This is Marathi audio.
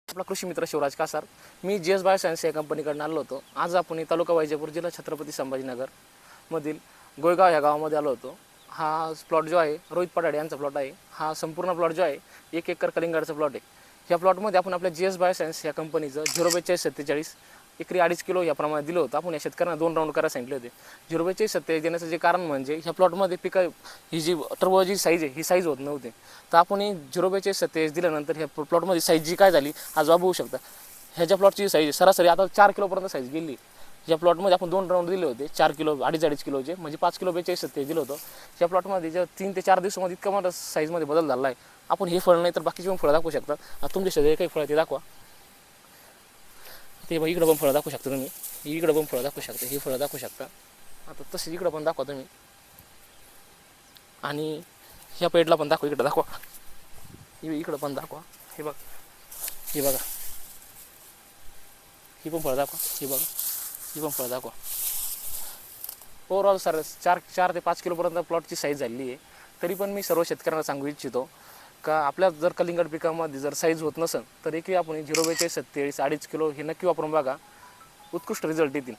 आपला कृषी मित्र शिवराज कासार. मी GS बायोसायन्स या कंपनीकडून आलो होतो. आज आपण तालुका वैजापूर, जिल्हा छत्रपती संभाजीनगर मधील गोयगाव या गावामध्ये आलो होतो. हा प्लॉट जो आहे रोहित पडाडे यांचा प्लॉट आहे. हा संपूर्ण प्लॉट जो आहे 1 एकर कलिंगडचा प्लॉट आहे. या प्लॉटमध्ये आपण आपल्या GS बायोसायन्स या कंपनीचं 04247 एकरी 2.5 किलो या प्रमाणात दिलं होतं. आपण या शेतकऱ्यांना 2 राऊंड करायला सांगितले होते. 04247 देण्याचं जे कारण म्हणजे ह्या प्लॉटमध्ये पिकं ही जी टर्बो जी साईज आहे ही साईज होत नव्हती. तर आपण 04247 दिल्यानंतर ह्या प्लॉटमध्ये साईज जी काय झाली आज बघू शकता. ह्याच्या प्लॉटची साईज सरासरी आता 4 किलोपर्यंत साईज गेली. या प्लॉटमध्ये आपण 2 राऊंड दिले होते 4 किलो 2.5 किलोचे, म्हणजे 5 किलो 4247 दिलं होतं. या प्लॉटमध्ये जे 3 ते 4 दिवसामध्ये इतका मोठा साईजमध्ये बदल झाला आहे. आपण हे फळ नाही तर बाकीचे पण फळं दाखवू शकता. तुमच्या शेजारी काही फळं ते दाखवा. ते इकडं पण फळं दाखवू शकता तुम्ही. इकडं पण फळं दाखवू शकता. ही फळं दाखवू शकता. आता तसे इकडं पण दाखवा तुम्ही. आणि ह्या पेडला पण दाखवा. इकडं दाखवा. इकडं पण दाखवा. हे बघा. ही बघा. ही पण फळं दाखवा. ही बघा. ही पण फळं दाखवा. ओव्हरऑल सर 4 ते 5 किलोपर्यंत प्लॉटची साईज झालेली आहे. तरी पण मी सर्व शेतकऱ्यांना सांगू इच्छितो का आपल्या जर कलिंगड पिकामध्ये जर साईज होत नसेल तर एकही आपण 04247 2.5 किलो हे नक्की वापरून बघा. उत्कृष्ट रिझल्ट येतील.